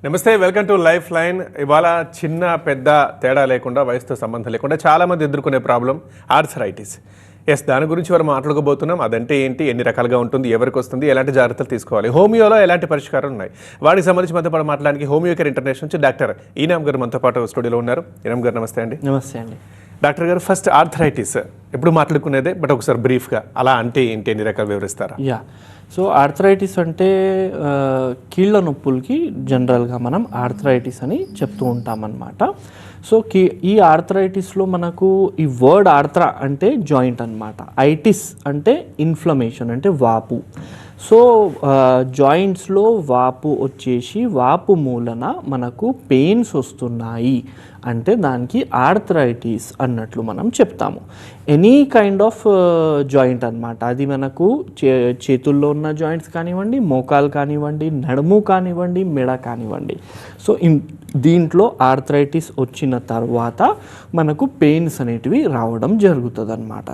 నమస్తే, welcome to life line. ఇవాళ చిన్న పెద్ద తేడా లేకుండా, వయసుతో సంబంధం లేకుండా చాలామంది ఎదుర్కొనే ప్రాబ్లం ఆర్థరైటిస్. దాని గురించి మనం మాట్లాడుకోబోతున్నాం. అదంటే ఏంటి, ఎన్ని రకాలుగా ఉంటుంది, ఎవరికి వస్తుంది, ఎలాంటి జాగ్రత్తలు తీసుకోవాలి, హోమియోలో ఎలాంటి పరిష్కారం ఉన్నాయి, వాటికి సంబంధించి మనతో పాటు మాట్లాడడానికి హోమియో కేర్ ఇంటర్నేషనల్ నుంచి డాక్టర్ ఈనామ్ గారు మనతో పాటు స్టూడియోలో ఉన్నారు. ఈనామ్ గారు నమస్తే అండి. నమస్తే అండి. డాక్టర్ గారు, ఫస్ట్ ఆర్థరైటిస్ ఎప్పుడు మాట్లాడుకునేదే, బట్ ఒకసారి బ్రీఫ్గా అలా అంటే ఏంటి, ఎన్ని రకాలు వివరిస్తారా? సో ఆర్థరైటిస్ అంటే కీళ్ళ నొప్పులకి జనరల్గా మనం ఆర్థరైటిస్ అని చెప్తూ ఉంటామన్నమాట. సో ఈ ఆర్థరైటిస్లో మనకు ఈ వర్డ్ ఆర్థ్రా అంటే జాయింట్ అనమాట, ఐటిస్ అంటే ఇన్ఫ్లమేషన్ అంటే వాపు. సో జాయింట్స్లో వాపు వచ్చేసి వాపు మూలన మనకు పెయిన్స్ వస్తున్నాయి అంటే దానికి ఆర్థరైటిస్ అన్నట్లు మనం చెప్తాము. ఎనీ కైండ్ ఆఫ్ జాయింట్ అనమాట, అది మనకు చేతుల్లో ఉన్న జాయింట్స్ కానివ్వండి, మోకాలు కానివ్వండి, నడుము కానివ్వండి, మెడ కానివ్వండి. సో దీంట్లో ఆర్థరైటిస్ వచ్చిన తర్వాత మనకు పెయిన్స్ అనేటివి రావడం జరుగుతుంది అనమాట.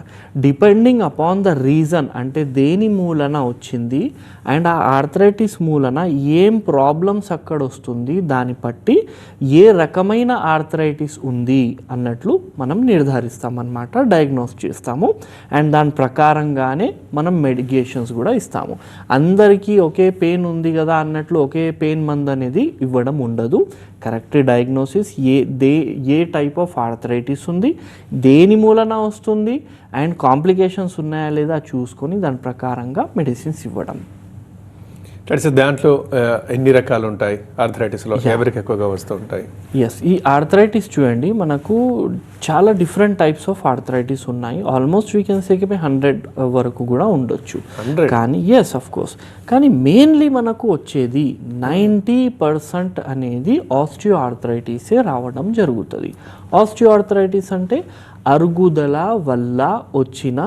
డిపెండింగ్ అపాన్ ద రీజన్, అంటే దేని మూలన వచ్చింది అండ్ ఆ ఆర్థరైటిస్ మూలన ఏం ప్రాబ్లమ్స్ అక్కడ వస్తుంది, దాన్ని బట్టి ఏ రకమైన ఆర్థరైటిస్ ఉంది అన్నట్లు మనం నిర్ధారిస్తామన్నమాట, డయాగ్నోస్ చేస్తాము. అండ్ దాని ప్రకారంగానే మనం మెడికేషన్స్ కూడా ఇస్తాము. అందరికీ ఒకే పెయిన్ ఉంది కదా అన్నట్లు ఒకే పెయిన్ మందు అనేది ఇవ్వడం ఉండదు. Correct diagnosis, A type of arthritis ఉంది, దేని మూలన వస్తుంది అండ్ కాంప్లికేషన్స్ ఉన్నాయా లేదా చూసుకొని దాని ప్రకారంగా మెడిసిన్స్ ఇవ్వడం. దాంట్లో ఎన్ని రకాలు ఉంటాయి ఆర్థరైటిస్లో, ఎవరికి ఎక్కువగా వస్తూ ఉంటాయి? ఈ ఆర్థరైటిస్ చూడండి, మనకు చాలా డిఫరెంట్ టైప్స్ ఆఫ్ ఆర్థరైటిస్ ఉన్నాయి. ఆల్మోస్ట్ వీ కెన్ సే 100 వరకు కూడా ఉండొచ్చు. కానీ ఆఫ్ కోర్స్, కానీ మెయిన్లీ మనకు వచ్చేది 90% అనేది ఆస్టియో ఆర్థరైటిసే రావడం జరుగుతుంది. ఆస్టియో ఆర్థరైటిస్ అంటే అరుగుదల వల్ల వచ్చిన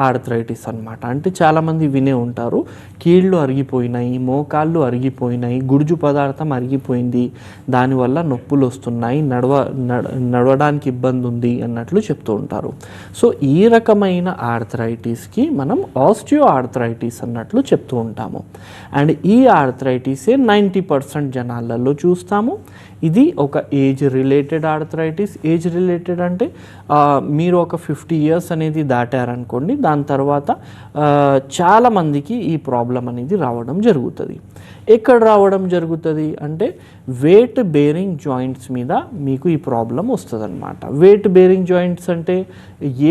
ఆర్థరైటిస్ అనమాట. అంటే చాలామంది వినే ఉంటారు, కీళ్ళు అరిగిపోయినాయి, మోకాళ్ళు అరిగిపోయినాయి, గుడుజు పదార్థం అరిగిపోయింది, దానివల్ల నొప్పులు వస్తున్నాయి, నడవడానికి ఇబ్బంది ఉంది అన్నట్లు చెప్తూ ఉంటారు. సో ఈ రకమైన ఆర్థరైటిస్కి మనం ఆస్టియో ఆర్థరైటిస్ అన్నట్లు చెప్తూ ఉంటాము. అండ్ ఈ ఆర్థరైటిసే 90% జనాలలో చూస్తాము. ఇది ఒక age related arthritis. Age related అంటే మీరు ఒక 50 years అనేది దాటారనుకోండి, దాని తర్వాత చాలామందికి ఈ ప్రాబ్లం అనేది రావడం జరుగుతుంది. ఎక్కడ రావడం జరుగుతుంది అంటే వెయిట్ బేరింగ్ జాయింట్స్ మీద మీకు ఈ ప్రాబ్లం వస్తుంది అనమాట. వెయిట్ బేరింగ్ జాయింట్స్ అంటే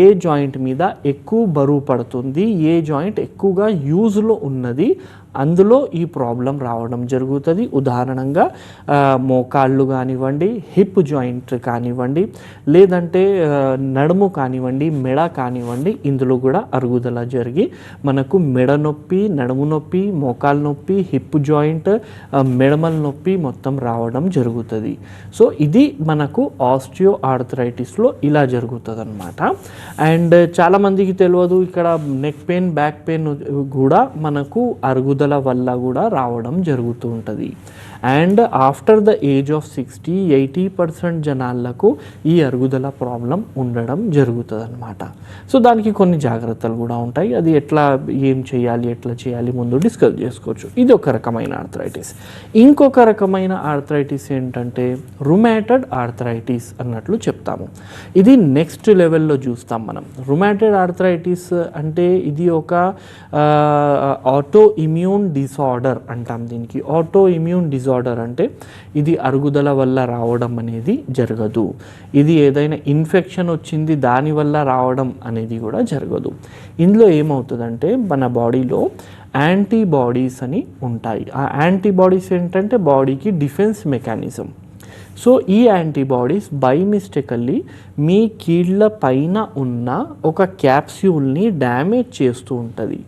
ఏ జాయింట్ మీద ఎక్కువ బరువు పడుతుంది, ఏ జాయింట్ ఎక్కువగా యూజ్లో ఉన్నది, అందులో ఈ ప్రాబ్లం రావడం జరుగుతుంది. ఉదాహరణంగా మోకాళ్ళు కానివ్వండి, హిప్ జాయింట్ కానివ్వండి, లేదంటే నడుము కానివ్వండి, మెడ కానివ్వండి, ఇందులో కూడా అరుగుదల జరిగి మనకు మెడ నొప్పి, నడుము నొప్పి, మోకాలు నొప్పి, హిప్ జాయింట్, మెడమల నొప్పి మొత్తం రావడం జరుగుతుంది. సో ఇది మనకు ఆస్టియో ఆర్థరైటిస్లో ఇలా జరుగుతుంది అనమాట. అండ్ చాలామందికి తెలియదు, ఇక్కడ నెక్ పెయిన్, బ్యాక్ పెయిన్ కూడా మనకు అరుగుదల వల్ల కూడా రావడం జరుగుతూ ఉంటుంది. And after the age of 60-80% జనాలకు ఈ అరుగుదల ప్రాబ్లం ఉండడం జరుగుతుంది అనమాట. సో దానికి కొన్ని జాగ్రత్తలు కూడా ఉంటాయి. అది ఏం చేయాలి ముందు డిస్కస్ చేసుకోవచ్చు. ఇది ఒక రకమైన ఆర్థరైటిస్. ఇంకొక రకమైన ఆర్థరైటిస్ ఏంటంటే రుమాటెడ్ ఆర్థరైటిస్ అన్నట్లు చెప్తాము. ఇది నెక్స్ట్ లెవెల్లో చూస్తాం మనం. రుమాటెడ్ ఆర్థరైటిస్ అంటే ఇది ఒక ఆటో ఇమ్యూన్ డిసార్డర్ అంటాం దీనికి. ఆటో ఇమ్యూన్ డిసార్డర్ అంటే ఇది అరుగుదల వల్ల రావడం అనేది జరగదు. ఇది ఏదైనా ఇన్ఫెక్షన్ వచ్చింది దానివల్ల రావడం అనేది కూడా జరగదు. ఇందులో ఏమవుతుందంటే మన బాడీలో యాంటీబాడీస్ అని ఉంటాయి. ఆ యాంటీబాడీస్ ఏంటంటే బాడీకి డిఫెన్స్ మెకానిజం. సో ఈ యాంటీబాడీస్ బై మిస్టేకల్లీ మీ కీళ్ళ పైన ఉన్న ఒక క్యాప్స్యూల్ని డ్యామేజ్ చేస్తూ ఉంటుంది.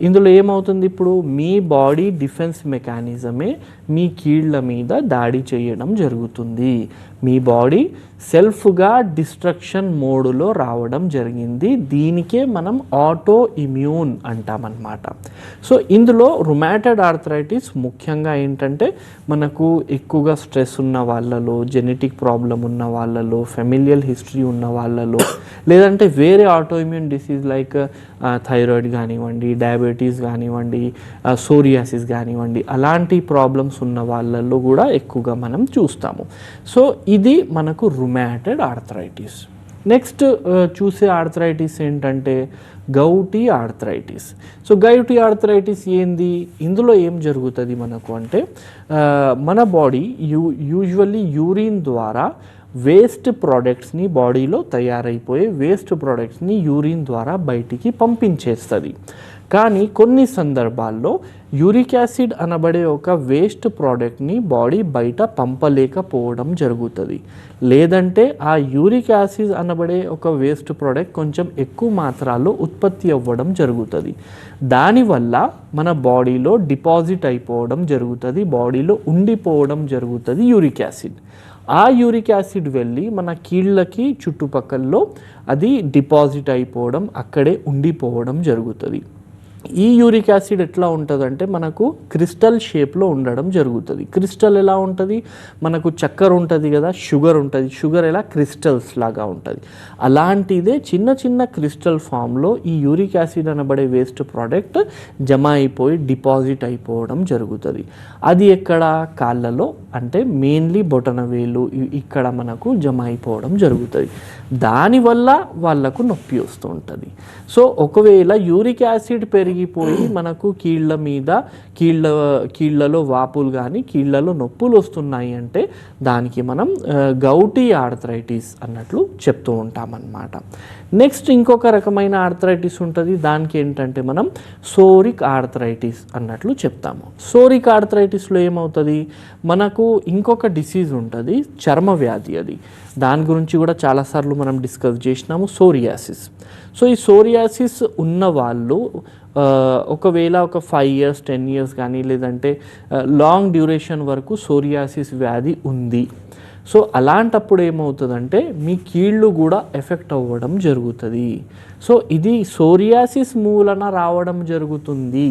ఇందులో ఏమవుతుంది, ఇప్పుడు మీ బాడీ డిఫెన్స్ మెకానిజమే మీ కీళ్ళ మీద దాడి చేయడం జరుగుతుంది. మీ బాడీ సెల్ఫ్గా డిస్ట్రక్షన్ మోడ్లో రావడం జరిగింది. దీనికే మనం ఆటో ఇమ్యూన్ అంటామన్నమాట. సో ఇందులో రుమాటైడ్ ఆర్థరైటిస్ ముఖ్యంగా ఏంటంటే మనకు ఎక్కువగా స్ట్రెస్ ఉన్న వాళ్ళలో, జెనెటిక్ ప్రాబ్లం ఉన్న వాళ్ళలో, ఫెమిలియల్ హిస్టరీ ఉన్న వాళ్ళలో, లేదంటే వేరే auto immune disease like thyroid కానివ్వండి, డయాబెటీస్ కానివ్వండి, సోరియాసిస్ కానివ్వండి, అలాంటి ప్రాబ్లమ్స్ ఉన్న వాళ్ళల్లో కూడా ఎక్కువగా మనం చూస్తాము. సో ఇది మనకు రుమాటైడ్ ఆర్థరైటిస్. నెక్స్ట్ చూసే ఆర్థరైటిస్ ఏంటంటే gouty arthritis. So gouty arthritis ఏంది, ఇందులో ఏం జరుగుతుంది మనకు అంటే మన బాడీ యూజువల్లీ యూరిన్ ద్వారా వేస్ట్ ప్రోడక్ట్స్ని, బాడీలో తయారైపోయే వేస్ట్ ప్రోడక్ట్స్ని యూరిన్ ద్వారా బయటికి పంపించేస్తుంది. కానీ కొన్ని సందర్భాల్లో యూరిక్ యాసిడ్ అనబడే ఒక వేస్ట్ ప్రోడక్ట్ని బాడీ బయట పంపలేకపోవడం జరుగుతుంది. లేదంటే ఆ యూరిక్ యాసిడ్ అనబడే ఒక వేస్ట్ ప్రోడక్ట్ కొంచెం ఎక్కువ మాత్రాల్లో ఉత్పత్తి అవ్వడం జరుగుతుంది. దానివల్ల మన బాడీలో డిపాజిట్ అయిపోవడం జరుగుతుంది, బాడీలో ఉండిపోవడం జరుగుతుంది యూరిక్ యాసిడ్. ఆ యూరిక్ యాసిడ్ వెళ్ళి మన కీళ్ళకి చుట్టుపక్కల్లో అది డిపాజిట్ అయిపోవడం, అక్కడే ఉండిపోవడం జరుగుతుంది. ఈ యూరిక్ యాసిడ్ ఎట్లా ఉంటుందంటే మనకు క్రిస్టల్ షేప్లో ఉండడం జరుగుతుంది. క్రిస్టల్ ఎలా ఉంటుంది, మనకు చక్కెర ఉంటుంది కదా, షుగర్ ఉంటుంది, షుగర్ ఎలా క్రిస్టల్స్ లాగా ఉంటుంది. అలాంటిదే చిన్న చిన్న క్రిస్టల్ ఫామ్లో ఈ యూరిక్ యాసిడ్ అనబడే వేస్ట్ ప్రోడక్ట్ జమ అయిపోయి డిపాజిట్ అయిపోవడం జరుగుతుంది. అది ఎక్కడ, కాళ్ళలో, అంటే మెయిన్లీ బొటనవేలు ఇక్కడ మనకు జమ అయిపోవడం జరుగుతుంది. దానివల్ల వాళ్ళకు నొప్పి వస్తూ ఉంటుంది. సో ఒకవేళ యూరిక్ యాసిడ్ పెరిగిపోయి మనకు కీళ్ళ మీద కీళ్ళలో వాపులు కానీ కీళ్ళలో నొప్పులు వస్తున్నాయి అంటే దానికి మనం గౌటీ ఆర్థరైటిస్ అన్నట్లు చెప్తూ ఉంటామన్నమాట. నెక్స్ట్ ఇంకొక రకమైన ఆర్థరైటిస్ ఉంటుంది, దానికి ఏంటంటే మనం సోరిక్ ఆర్థరైటిస్ అన్నట్లు చెప్తాము. సోరిక్ ఆర్థరైటిస్లో ఏమవుతుంది, మనకు ఇంకొక డిసీజ్ ఉంటుంది, చర్మ వ్యాధి. అది దాని గురించి కూడా చాలాసార్లు మనం డిస్కస్ చేసినాము, సోరియాసిస్. సో ఈ సోరియాసిస్ ఉన్న వాళ్ళు ఒకవేళ ఒక 5 years 10 years కానీ లేదంటే లాంగ్ డ్యూరేషన్ వరకు సోరియాసిస్ వ్యాధి ఉంది. సో అలాంటప్పుడు ఏమవుతుందంటే మీ కీళ్ళు కూడా ఎఫెక్ట్ అవ్వడం జరుగుతుంది. సో ఇది సోరియాసిస్ మూలన రావడం జరుగుతుంది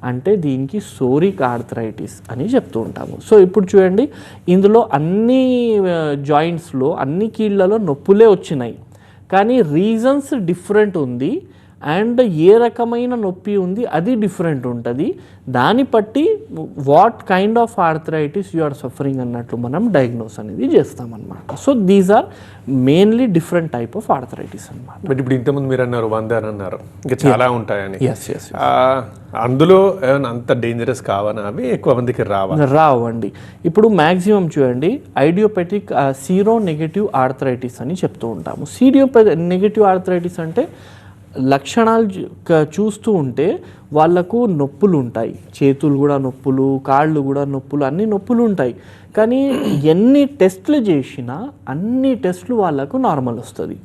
అంటే దీనికి సోరిక్ ఆర్థరైటిస్ అని చెప్తూ ఉంటాము. సో ఇప్పుడు చూడండి, ఇందులో అన్ని జాయింట్స్లో అన్ని కీళ్ళలో నొప్పులే వచ్చినాయి, కానీ రీజన్స్ డిఫరెంట్ ఉంది అండ్ ఏ రకమైన నొప్పి ఉంది అది డిఫరెంట్ ఉంటుంది. దాన్ని బట్టి what kind of arthritis you are suffering అన్నట్లు మనం డయాగ్నోస్ అనేది చేస్తామన్నమాట. So these are mainly different type of arthritis అన్నమాట. బట్ ఇప్పుడు ఇంతకుముందు మీరు అన్నారు 100 అని అన్నారు, ఇంకా చాలా ఉంటాయని. ఎస్ అందులో ఏమైనా అంత డేంజరస్ కావనా, అవి ఎక్కువ మందికి రావండి. ఇప్పుడు మ్యాక్సిమం చూడండి, ఐడియోపతిక్ సీరో నెగటివ్ ఆర్థరైటిస్ అని చెప్తూ ఉంటాము. సీరో నెగటివ్ ఆర్థరైటిస్ అంటే లక్షణాలు చూస్తూ ఉంటే వాళ్ళకు నొప్పులు ఉంటాయి, చేతులు కూడా నొప్పులు, కాళ్ళు కూడా నొప్పులు, అన్ని నొప్పులు ఉంటాయి. కానీ ఎన్ని టెస్టులు చేసినా అన్ని టెస్టులు వాళ్ళకు నార్మల్ వస్తుంది.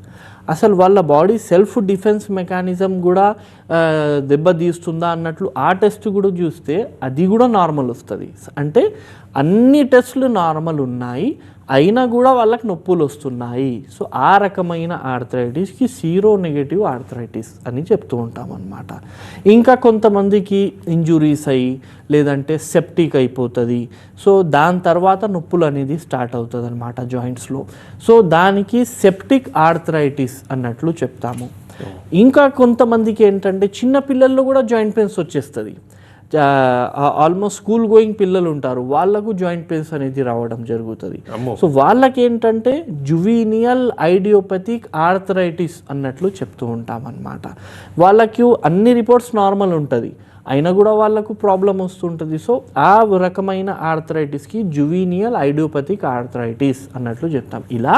అసలు వాళ్ళ బాడీ సెల్ఫ్ డిఫెన్స్ మెకానిజం కూడా దెబ్బతీస్తుందా అన్నట్లు ఆ టెస్ట్ కూడా చూస్తే అది కూడా నార్మల్ వస్తుంది. అంటే అన్ని టెస్టులు నార్మల్ ఉన్నాయి, అయినా కూడా వాళ్ళకి నొప్పులు వస్తున్నాయి. సో ఆ రకమైన ఆర్థరైటిస్కి సీరో నెగటివ్ ఆర్థరైటిస్ అని చెప్తూ ఉంటాం అన్నమాట. ఇంకా కొంతమందికి ఇంజురీస్ అయ్యి లేదంటే సెప్టిక్ అయిపోతుంది. సో దాని తర్వాత నొప్పులు అనేది స్టార్ట్ అవుతుంది అన్నమాట జాయింట్స్లో. సో దానికి సెప్టిక్ ఆర్థరైటిస్ అన్నట్లు చెప్తాము. ఇంకా కొంతమందికి ఏంటంటే చిన్న పిల్లల్లో కూడా జాయింట్ పెయిన్స్ వచ్చేస్తుంది. ఆల్మోస్ట్ స్కూల్ గోయింగ్ పిల్లలు ఉంటారు, వాళ్ళకు జాయింట్ పెయిన్స్ అనేది రావడం జరుగుతుంది. సో వాళ్ళకి ఏంటంటే జువీనియల్ ఐడియోపతిక్ ఆర్థరైటిస్ అన్నట్లు చెప్తూ ఉంటాం అన్నమాట. వాళ్ళకి అన్ని రిపోర్ట్స్ నార్మల్ ఉంటుంది, అయినా కూడా వాళ్ళకు ప్రాబ్లం వస్తుంటుంది. సో ఆ రకమైన ఆర్థరైటిస్కి జువీనియల్ ఐడియోపతిక్ ఆర్థరైటిస్ అన్నట్లు చెప్తాం. ఇలా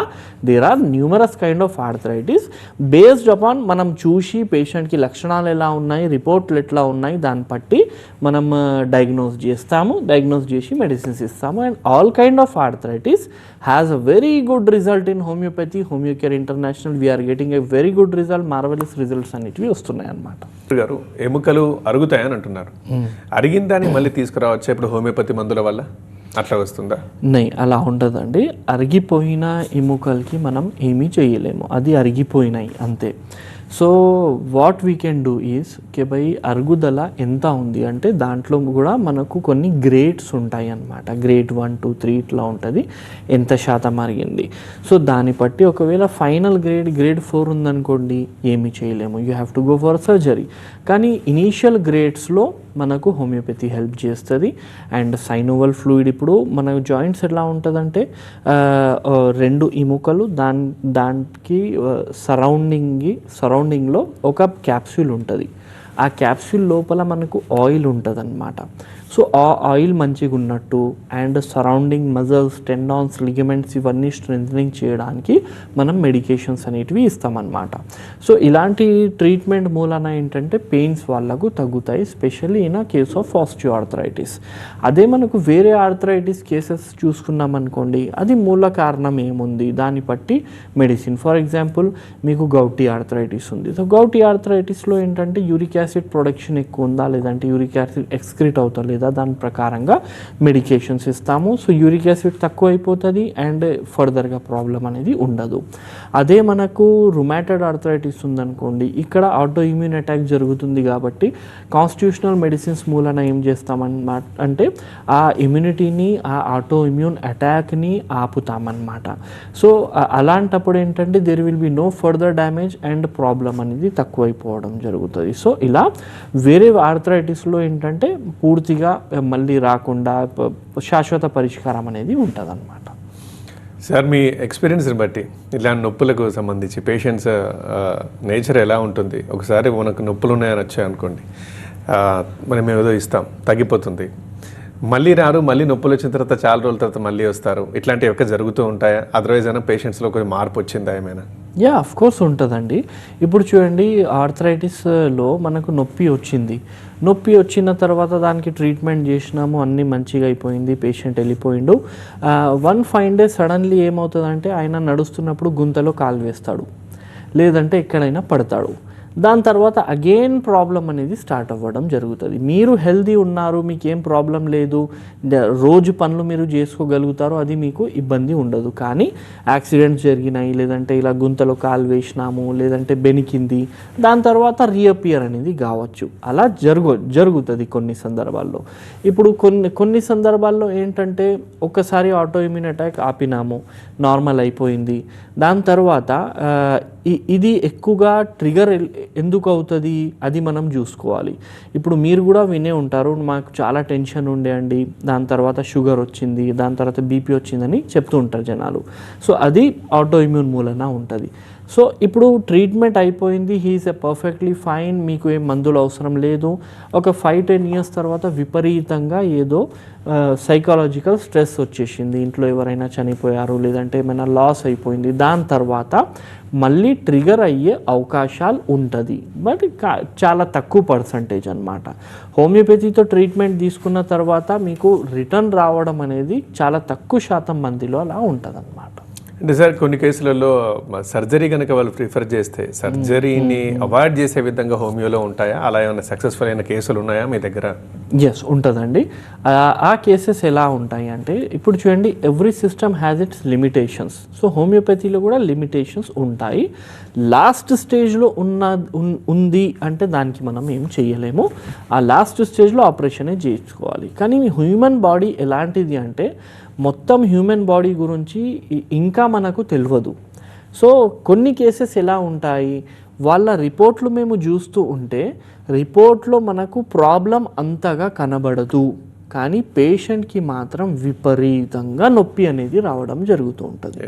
there are numerous kind of arthritis based upon మనం చూసి పేషెంట్కి లక్షణాలు ఎలా ఉన్నాయి, రిపోర్ట్లు ఎట్లా ఉన్నాయి, దాన్ని బట్టి మనం డయాగ్నోస్ చేస్తాము. డయాగ్నోస్ చేసి మెడిసిన్స్ ఇస్తాము. And all kind of arthritis has a very good result in homoeopathy, Homeocare international. We are getting a very good result, marvellous results అనేటివి వస్తున్నాయి అన్నమాట. గారు ఎముకలు అరుగుతాయని అంటున్నారు, అరిగిన దాన్ని మళ్ళీ తీసుకురావచ్చు ఇప్పుడు హోమియోపతి మందుల వల్ల? అట్లా వస్తుందా? నై, అలా ఉండదండి. అరిగిపోయిన ఎముకలకి మనం ఏమీ చేయలేము, అది అరిగిపోయినాయి అంతే. So what we can do is K by అరుగుదల ఎంత ఉంది అంటే దాంట్లో కూడా మనకు కొన్ని గ్రేడ్స్ ఉంటాయి అన్నమాట. గ్రేడ్ 1, 2, 3 ఇట్లా ఉంటుంది, ఎంత శాతం అరిగింది. సో దాన్ని బట్టి ఒకవేళ ఫైనల్ గ్రేడ్ 4 ఉందనుకోండి, ఏమీ చేయలేము, you have to go for surgery. కానీ ఇనీషియల్ గ్రేడ్స్లో మనకు హోమియోపతి హెల్ప్ చేస్తుంది. అండ్ సైనోవల్ ఫ్లూయిడ్, ఇప్పుడు మన జాయింట్స్ ఎలా ఉంటుందంటే 2 ఎముకలు దానికి సరౌండింగ్లో ఒక క్యాప్సూల్ ఉంటుంది. ఆ క్యాప్సూల్ లోపల మనకు ఆయిల్ ఉంటుంది అన్నమాట. సో ఆ ఆయిల్ మంచిగా ఉన్నట్టు and surrounding muscles, tendons, ligaments ఇవన్నీ స్ట్రెంథనింగ్ చేయడానికి మనం మెడికేషన్స్ అనేటివి ఇస్తామన్నమాట. సో ఇలాంటి ట్రీట్మెంట్ మూలన ఏంటంటే పెయిన్స్ వాళ్ళకు తగ్గుతాయి, specially in case of osteoarthritis. అదే మనకు వేరే ఆర్థరైటిస్ కేసెస్ చూసుకున్నాం అనుకోండి, అది మూల కారణం ఏముంది దాన్ని బట్టి మెడిసిన్. ఫర్ ఎగ్జాంపుల్ మీకు గౌటీ ఆర్థరైటిస్ ఉంది. సో గౌటీ ఆర్థరైటిస్లో ఏంటంటే యూరిక్ యాసిడ్ ప్రొడక్షన్ ఎక్కువ ఉందా, లేదంటే యూరిక్ యాసిడ్ ఎక్స్క్రీట్ అవుతా లేదా, దాని ప్రకారంగా మెడికేషన్స్ ఇస్తాము. సో యూరిక్ యాసిడ్ తక్కువ అయిపోతుంది అండ్ ఫర్దర్గా ప్రాబ్లం అనేది ఉండదు. అదే మనకు రుమాటైడ్ ఆర్థరైటిస్ ఉందనుకోండి, ఇక్కడ ఆటో ఇమ్యూన్ అటాక్ జరుగుతుంది కాబట్టి కాన్స్టిట్యూషనల్ మెడిసిన్స్ మూలన ఏం చేస్తామన్నమాట అంటే ఆ ఇమ్యూనిటీని, ఆ ఆటో ఇమ్యూన్ అటాక్ని ఆపుతామన్నమాట. సో అలాంటప్పుడు ఏంటంటే there will be no further damage and problem అనేది తక్కువైపోవడం జరుగుతుంది. సో ఇలా వేరే ఆర్థరైటిస్లో ఏంటంటే పూర్తిగా మళ్ళీ రాకుండా శాశ్వత పరిష్కారం అనేది ఉంటుంది అన్నమాట. సార్, మీ ఎక్స్పీరియన్స్ని బట్టి ఇలాంటి నొప్పులకు సంబంధించి పేషెంట్స్ నేచర్ ఎలా ఉంటుంది? ఒకసారి మనకు నొప్పులు ఉన్నాయని వచ్చాయనుకోండి, మనం ఏదో ఇస్తాం, తగ్గిపోతుంది, మళ్ళీ రారు, మళ్ళీ నొప్పులు వచ్చిన తర్వాత చాలా రోజుల తర్వాత మళ్ళీ వస్తారు, ఇట్లాంటివి ఎక్కడ జరుగుతూ ఉంటాయా? అదర్వైజ్ అయినా పేషెంట్స్లో కొంచెం మార్పు వచ్చిందా ఏమైనా? యా, ఆఫ్ కోర్స్ ఉంటుందండి. ఇప్పుడు చూడండి, ఆర్థరైటిస్లో మనకు నొప్పి వచ్చిన తర్వాత దానికి ట్రీట్మెంట్ చేసినాము, అన్నీ మంచిగా అయిపోయింది, పేషెంట్ వెళ్ళిపోయిండు. 1 fine day సడన్లీ ఏమవుతుందంటే ఆయన నడుస్తున్నప్పుడు గుంతలో కాలు వేస్తాడు, లేదంటే ఎక్కడైనా పడతాడు. దాని తర్వాత అగైన్ ప్రాబ్లం అనేది స్టార్ట్ అవ్వడం జరుగుతుంది. మీరు హెల్దీ ఉన్నారు, మీకు ఏం ప్రాబ్లం లేదు, రోజు పనులు మీరు చేసుకోగలుగుతారు, అది మీకు ఇబ్బంది ఉండదు. కానీ యాక్సిడెంట్స్ జరిగినాయి, లేదంటే ఇలా గుంతలో కాలు వేసినాము, లేదంటే బెనికింది, దాని తర్వాత రీఅపియర్ అనేది కావచ్చు. అలా జరుగుతుంది కొన్ని సందర్భాల్లో. ఇప్పుడు కొన్ని సందర్భాల్లో ఏంటంటే ఒకసారి ఆటో ఇమ్యూన్ అటాక్ ఆపినాము, నార్మల్ అయిపోయింది. దాని తర్వాత ఇది ఎక్కువగా ట్రిగర్ ఎందుకు అవుతుంది అది మనం చూసుకోవాలి. ఇప్పుడు మీరు కూడా వినే ఉంటారు, మాకు చాలా టెన్షన్ ఉండే అండి, దాని తర్వాత షుగర్ వచ్చింది, దాని తర్వాత బీపీ వచ్చిందని చెప్తూ ఉంటారు జనాలు. సో అది ఆటో ఇమ్యూన్ మూలన ఉంటుంది. సో ఇప్పుడు ట్రీట్మెంట్ అయిపోయింది, హీఈస్ ఎ పర్ఫెక్ట్లీ ఫైన్, మీకు ఏం మందులు అవసరం లేదు. ఒక 5-10 years తర్వాత విపరీతంగా ఏదో సైకాలజికల్ స్ట్రెస్ వచ్చేసింది, ఇంట్లో ఎవరైనా చనిపోయారు, లేదంటే ఏమైనా లాస్ అయిపోయింది, దాని తర్వాత మళ్ళీ ట్రిగర్ అయ్యే అవకాశాలు ఉంటుంది. బట్ చాలా తక్కువ పర్సంటేజ్ అన్నమాట. హోమియోపతితో ట్రీట్మెంట్ తీసుకున్న తర్వాత మీకు రిటర్న్ రావడం అనేది చాలా తక్కువ శాతం మందిలో అలా ఉంటుంది అన్నమాట. అంటే సార్, కొన్ని కేసులలో సర్జరీ కనుక వాళ్ళు ప్రిఫర్ చేస్తే సర్జరీని అవాయిడ్ చేసే విధంగా హోమియోలో ఉంటాయా? అలా ఏమైనా సక్సెస్ఫుల్ అయిన కేసులు ఉన్నాయా మీ దగ్గర? ఎస్, ఉంటుందండి. ఆ కేసెస్ ఎలా ఉంటాయి అంటే, ఇప్పుడు చూడండి, every system has its limitations. So హోమియోపతిలో కూడా లిమిటేషన్స్ ఉంటాయి. లాస్ట్ స్టేజ్లో ఉంది అంటే దానికి మనం ఏం చేయలేము, ఆ లాస్ట్ స్టేజ్లో ఆపరేషనే చేయించుకోవాలి. కానీ హ్యూమన్ బాడీ ఎలాంటిది అంటే మొత్తం హ్యూమన్ బాడీ గురించి ఇంకా మనకు తెలియదు. సో కొన్ని కేసెస్ ఎలా ఉంటాయి, వాళ్ళ రిపోర్ట్లు మేము చూస్తూ ఉంటే రిపోర్ట్లో మనకు ప్రాబ్లం అంతగా కనబడదు, కానీ పేషెంట్కి మాత్రం విపరీతంగా నొప్పి అనేది రావడం జరుగుతూ ఉంటుంది.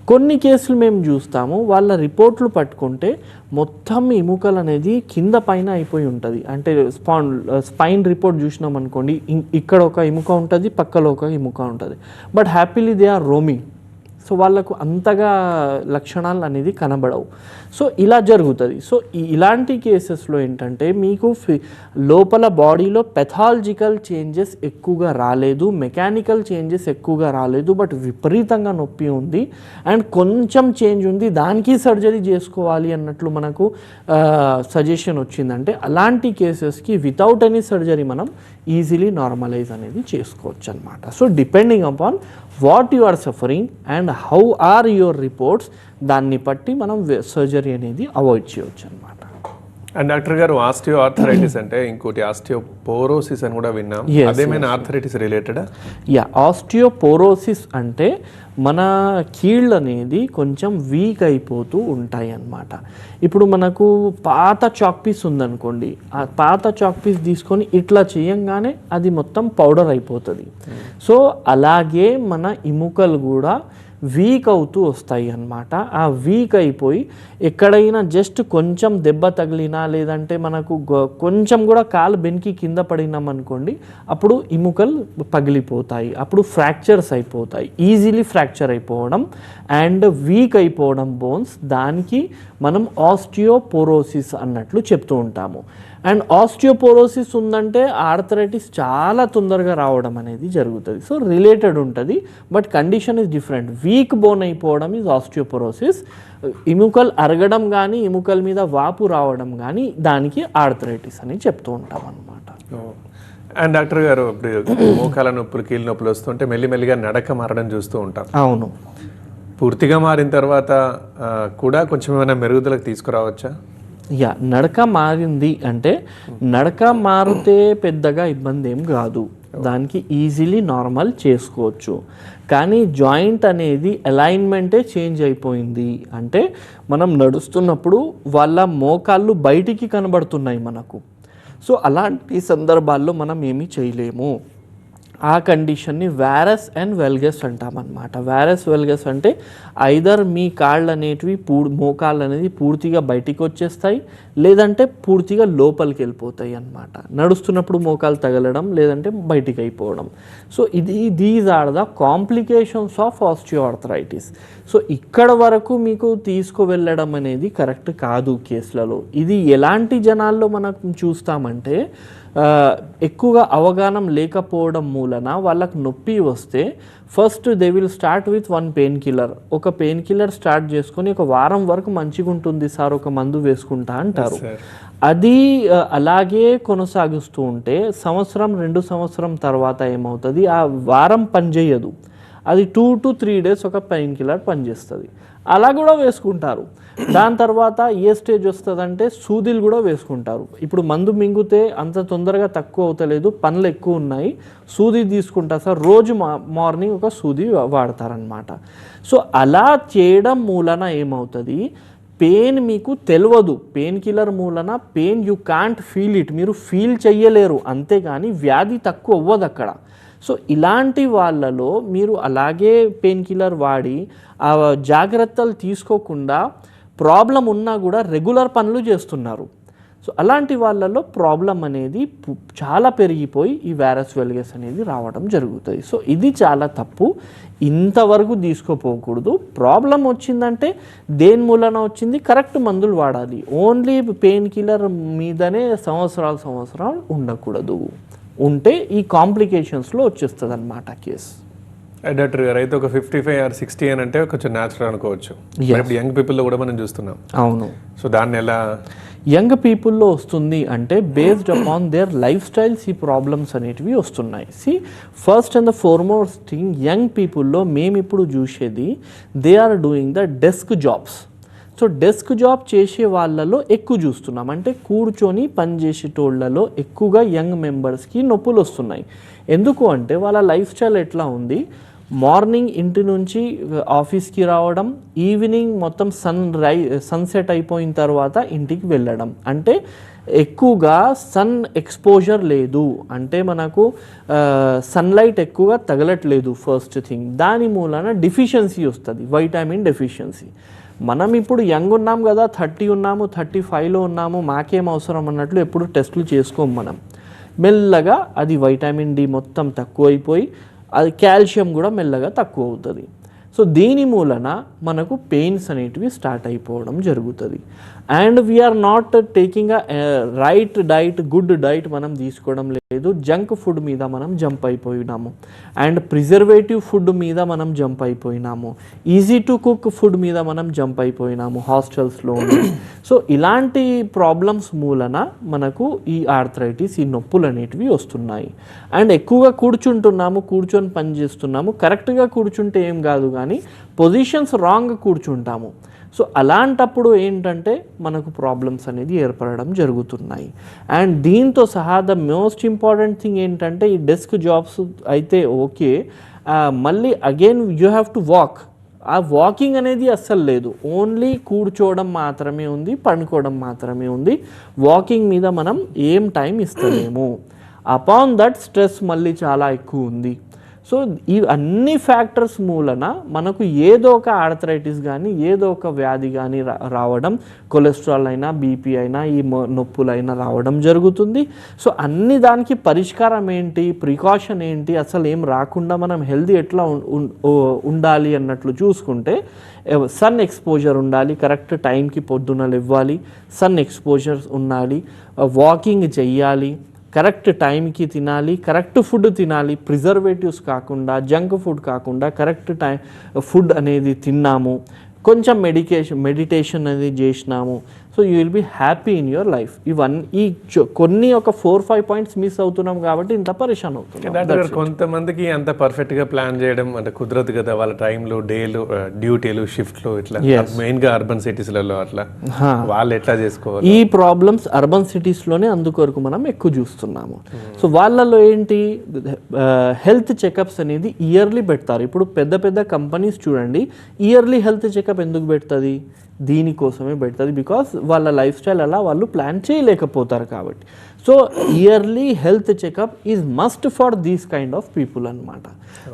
కొన్ని కేసులు మేము చూస్తాము, వాళ్ళ రిపోర్ట్లు పట్టుకుంటే మొత్తం ఎముకలు అనేది కింద పైన అయిపోయి ఉంటుంది. అంటే స్పైన్ రిపోర్ట్ చూసినాం అనుకోండి, ఇక్కడ ఒక ఎముక ఉంటుంది, పక్కలో ఒక ఎముక ఉంటుంది, but happily they are roaming. So వాళ్ళకు అంతగా లక్షణాలు అనేది కనబడవు. సో ఇలా జరుగుతుంది. సో ఇలాంటి కేసెస్లో ఏంటంటే మీకు లోపల బాడీలో పెథాలజికల్ చేంజెస్ ఎక్కువగా రాలేదు, మెకానికల్ చేంజెస్ ఎక్కువగా రాలేదు, బట్ విపరీతంగా నొప్పి ఉంది అండ్ కొంచెం చేంజ్ ఉంది, దానికి సర్జరీ చేసుకోవాలి అన్నట్లు మనకు సజెషన్ వచ్చిందంటే అలాంటి కేసెస్కి వితౌట్ ఎనీ సర్జరీ మనం ఈజీలీ నార్మలైజ్ అనేది చేసుకోవచ్చు అనమాట. So depending upon what you are suffering and how are your reports, దాన్ని బట్టి మనం సర్జరీ అనేది అవాయిడ్ చేయవచ్చు అనమాట. అండ్ డాక్టర్ గారు, ఆస్టియో ఆర్థరైటిస్ అంటే ఇంకోటి ఆస్టియోపోరోసిస్ అని కూడా విన్నాం. అదేమైనా ఆర్థరైటిస్ రిలేటెడా? ఆస్టియోపోరోసిస్ అంటే మన కీళ్ళు అనేది కొంచెం వీక్ అయిపోతూ ఉంటాయి అన్నమాట. ఇప్పుడు మనకు పాత చాక్ పీస్ ఉందనుకోండి, ఆ పాత చాక్ పీస్ తీసుకొని ఇట్లా చేయంగానే అది మొత్తం పౌడర్ అయిపోతుంది. సో అలాగే మన ఎముకలు కూడా వీక్ అవుతూ వస్తాయి అన్నమాట. ఆ వీక్ అయిపోయి ఎక్కడైనా జస్ట్ కొంచెం దెబ్బ తగిలినా లేదంటే మనకు కొంచెం కూడా కాలు బెనికి కింద పడినాం అనుకోండి, అప్పుడు ఎముకలు పగిలిపోతాయి, అప్పుడు ఫ్రాక్చర్స్ అయిపోతాయి, ఈజీలీ ఫ్రాక్చర్ అయిపోవడం అండ్ వీక్ అయిపోవడం బోన్స్, దానికి మనం ఆస్టియోపోరోసిస్ అన్నట్లు చెప్తూ ఉంటాము. అండ్ ఆస్టియోపోరోసిస్ ఉందంటే ఆర్థరైటిస్ చాలా తొందరగా రావడం అనేది జరుగుతుంది. సో రిలేటెడ్ ఉంటుంది, but condition is different. Week bone అయిపోవడం ఈజ్ ఆస్టియోపోరోసిస్, ఎముకలు అరగడం కానీ ఎముకల మీద వాపు రావడం కానీ దానికి ఆర్థరైటిస్ అని చెప్తూ ఉంటాం అన్నమాట. అండ్ డాక్టర్ గారు, ఇప్పుడు మోకాల నొప్పులు కీళ్ళ నొప్పులు వస్తుంటే మెల్లిమెల్లిగా నడక మారడం చూస్తూ ఉంటాం. అవును. పూర్తిగా మారిన తర్వాత కూడా కొంచెం ఏమైనా మెరుగుదలకు తీసుకురావచ్చా? నడక మారింది అంటే నడక మారితే పెద్దగా ఇబ్బంది ఏం కాదు, దానికి ఈజీలీ నార్మల్ చేసుకోవచ్చు. కానీ జాయింట్ అనేది అలైన్మెంటే చేంజ్ అయిపోయింది అంటే మనం నడుస్తున్నప్పుడు వాళ్ళ మోకాళ్ళు బయటికి కనబడుతున్నాయి మనకు. సో అలాంటి సందర్భాల్లో మనం ఏమీ చేయలేము. ఆ కండిషన్ని వారస్ అండ్ వెల్గస్ అంటామన్నమాట. వారస్ వెల్గస్ అంటే ఐదర్ మీ కాళ్ళు అనేటివి మోకాళ్ళు అనేది పూర్తిగా బయటికి వచ్చేస్తాయి, లేదంటే పూర్తిగా లోపలికి వెళ్ళిపోతాయి అన్నమాట. నడుస్తున్నప్పుడు మోకాలు తగలడం లేదంటే బయటికి అయిపోవడం. So these are the complications of osteoarthritis. So ఇక్కడ వరకు మీకు తీసుకువెళ్ళడం అనేది కరెక్ట్ కాదు కేసులలో. ఇది ఎలాంటి జనాల్లో మనం చూస్తామంటే ఎక్కువగా అవగాహన లేకపోవడం మూలన వాళ్ళకు నొప్పి వస్తే first they will start with one pain killer. ఒక పెయిన్ కిల్లర్ స్టార్ట్ చేసుకొని ఒక వారం వరకు మంచిగా ఉంటుంది సార్, ఒక మందు వేసుకుంటా అంటారు. అది అలాగే కొనసాగిస్తూ ఉంటే సంవత్సరం 2 సంవత్సరం తర్వాత ఏమవుతుంది, ఆ వారం పనిచేయదు, అది 2 to 3 days ఒక పెయిన్ కిల్లర్ పనిచేస్తుంది. అలా కూడా వేసుకుంటారు. దాని తర్వాత ఏ స్టేజ్ వస్తుందంటే సూదిలు కూడా వేసుకుంటారు. ఇప్పుడు మందు మింగితే అంత తొందరగా తక్కువ అవుతలేదు, పనులు ఎక్కువ ఉన్నాయి, సూది తీసుకుంటా సార్, రోజు మార్నింగ్ ఒక సూది వాడతారనమాట. సో అలా చేయడం మూలన ఏమవుతుంది, పెయిన్ మీకు తెలియదు. పెయిన్ కిల్లర్ మూలన pain you can't feel it, మీరు ఫీల్ చెయ్యలేరు, అంతేగాని వ్యాధి తక్కువ అవ్వదు అక్కడ. సో ఇలాంటి వాళ్ళలో మీరు అలాగే పెయిన్ కిల్లర్ వాడి ఆ జాగ్రత్తలు తీసుకోకుండా ప్రాబ్లం ఉన్నా కూడా రెగ్యులర్ పనులు చేస్తున్నారు. సో అలాంటి వాళ్ళలో ప్రాబ్లం అనేది చాలా పెరిగిపోయి ఈ వారస్ వెల్గస్ అనేది రావడం జరుగుతుంది. సో ఇది చాలా తప్పు, ఇంతవరకు తీసుకోపోకూడదు. ప్రాబ్లం వచ్చిందంటే దేని మూలన వచ్చింది, కరెక్ట్ మందులు వాడాలి. ఓన్లీ పెయిన్ కిల్లర్ మీదనే సంవత్సరాలు ఉండకూడదు, ఉంటే ఈ కాంప్లికేషన్స్లో వచ్చేస్తుంది అన్నమాట కేసు. డాక్టర్ గారు, అయితే ఒక 55 or 60 అని అంటే కొంచెం న్యాచురల్ అనుకోవచ్చు. ఇప్పుడు యంగ్ పీపుల్లో కూడా మనం చూస్తున్నాం. అవును. సో దాన్ని ఎలా యంగ్ పీపుల్లో వస్తుంది అంటే based upon their lifestyles ఈ ప్రాబ్లమ్స్ అనేటివి వస్తున్నాయి. First and the foremost thing, young పీపుల్లో మేము ఇప్పుడు చూసేది they are doing the desk jobs. So desk job చేసే వాళ్ళలో ఎక్కువ చూస్తున్నాం, అంటే కూర్చొని పనిచేసేటోళ్ళలో ఎక్కువగా యంగ్ మెంబర్స్కి నొప్పులు వస్తున్నాయి. ఎందుకు అంటే వాళ్ళ లైఫ్ స్టైల్ ఎట్లా ఉంది, మార్నింగ్ ఇంటి నుంచి ఆఫీస్కి రావడం, ఈవినింగ్ మొత్తం సన్సెట్ అయిపోయిన తర్వాత ఇంటికి వెళ్ళడం, అంటే ఎక్కువగా సన్ ఎక్స్పోజర్ లేదు, అంటే మనకు సన్లైట్ ఎక్కువగా తగలట్లేదు ఫస్ట్ థింగ్. దాని మూలన డెఫిషియన్సీ వస్తుంది, వైటమిన్ డెఫిషియన్సీ. మనం ఇప్పుడు యంగ్ ఉన్నాం కదా, 30 ఉన్నాము, 35లో ఉన్నాము, మాకేం అవసరం అన్నట్లు ఎప్పుడు టెస్టులు చేసుకోము మనం. మెల్లగా అది వైటమిన్ డి మొత్తం తక్కువ అయిపోయి అది కాల్షియం కూడా మెల్లగా తక్కువ అవుతుంది. సో దీని మూలన మనకు పెయిన్స్ అనేటివి స్టార్ట్ అయిపోవడం జరుగుతుంది. And we're not taking a right diet, good diet మనం తీసుకోవడం లేదు. జంక్ ఫుడ్ మీద మనం జంప్ అయిపోయినాము, అండ్ ప్రిజర్వేటివ్ ఫుడ్ మీద మనం జంప్ అయిపోయినాము, ఈజీ టు కుక్ ఫుడ్ మీద మనం జంప్ అయిపోయినాము హాస్టల్స్లో. సో ఇలాంటి ప్రాబ్లమ్స్ మూలన మనకు ఈ ఆర్థరైటిస్, ఈ నొప్పులు అనేటివి వస్తున్నాయి. అండ్ ఎక్కువగా కూర్చొని పని చేస్తున్నాము. కరెక్ట్గా కూర్చుంటే ఏం కాదు, కానీ పొజిషన్స్ రాంగ్ కూర్చుంటాము. సో అలాంటప్పుడు ఏంటంటే మనకు ప్రాబ్లమ్స్ అనేది ఏర్పడడం జరుగుతున్నాయి. అండ్ దీంతో సహా ద మోస్ట్ ఇంపార్టెంట్ థింగ్ ఏంటంటే, ఈ డెస్క్ జాబ్స్ అయితే ఓకే, మళ్ళీ again you have to walk. ఆ వాకింగ్ అనేది అస్సలు లేదు, ఓన్లీ కూర్చోవడం మాత్రమే ఉంది, పడుకోవడం మాత్రమే ఉంది. వాకింగ్ మీద మనం ఏం టైం ఇస్తలేము. అపాన్ దట్ స్ట్రెస్ మళ్ళీ చాలా ఎక్కువ ఉంది. సో ఈ అన్ని ఫ్యాక్టర్స్ మూలన మనకు ఏదో ఒక ఆర్థరైటిస్ కానీ, ఏదో ఒక వ్యాధి కానీ రావడం, కొలెస్ట్రాల్ అయినా, బీపీ అయినా, ఈ నొప్పులైనా రావడం జరుగుతుంది. సో అన్ని దానికి పరిష్కారం ఏంటి, ప్రికాషన్ ఏంటి, అసలు ఏం రాకుండా మనం హెల్తీ ఎట్లా ఉండాలి అన్నట్లు చూసుకుంటే, సన్ ఎక్స్పోజర్ ఉండాలి, కరెక్ట్ టైంకి పొద్దున ఇవ్వాలి, సన్ ఎక్స్పోజర్స్ ఉండాలి, వాకింగ్ చెయ్యాలి, కరెక్ట్ టైంకి తినాలి, కరెక్ట్ ఫుడ్ తినాలి, ప్రిజర్వేటివ్స్ కాకుండా, జంక్ ఫుడ్ కాకుండా కరెక్ట్ టైం ఫుడ్ అనేది తిన్నాము, కొంచెం మెడిటేషన్ అనేది చేసినాము. So you will be happy in your life. ఇవన్నీ కొన్ని ఒక 4-5 పాయింట్స్ మిస్ అవుతున్నాం కాబట్టి ఇంత పరేషాన్ అవుతున్నాం. డాక్టర్ గారు, కొంతమందికి అంత పర్ఫెక్ట్గా ప్లాన్ చేయడం అంటే కుదరదు కదా, వాళ్ళ టైంలో, డేలు, డ్యూటీలు, షిఫ్ట్లు, ఇట్లా మెయిన్గా అర్బన్ సిటీస్లలో అట్లా వాళ్ళు ఎట్లా చేసుకోవాలి? ఈ ప్రాబ్లమ్స్ అర్బన్ సిటీస్లోనే అందుకొరకు మనం ఎక్కువ చూస్తున్నాము. సో వాళ్ళలో ఏంటి, హెల్త్ చెకప్స్ అనేది ఇయర్లీ పెడతారు. ఇప్పుడు పెద్ద పెద్ద కంపెనీస్ చూడండి, ఇయర్లీ హెల్త్ చెకప్ ఎందుకు పెడుతుంది? దీనికోసమే పెడుతుంది, బికాస్ వాళ్ళ లైఫ్ స్టైల్ అలా వాళ్ళు ప్లాన్ చేయలేకపోతారు కాబట్టి. So yearly health checkup is must for these kind of people అనమాట.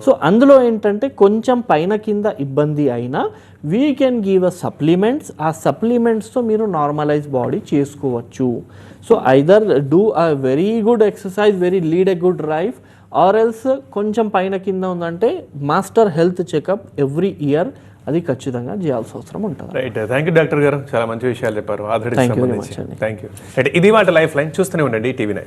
సో అందులో ఏంటంటే కొంచెం పైన కింద ఇబ్బంది అయినా we can give a supplements. ఆ సప్లిమెంట్స్తో మీరు నార్మలైజ్ బాడీ చేసుకోవచ్చు. So either do a very good exercise, lead a good life, or else కొంచెం పైన కింద ఉందంటే master health checkup every year అది ఖచ్చితంగా చేయాల్సిన అవసరం ఉంటుంది. రైట్, థ్యాంక్ యూ డాక్టర్ గారు, చాలా మంచి విషయాలు చెప్పారు ఆర్థరైటిస్ సంబంధించి. Thank you. ఇది వాటి లైఫ్ లైన్. చూస్తూనే ఉండండి TV9.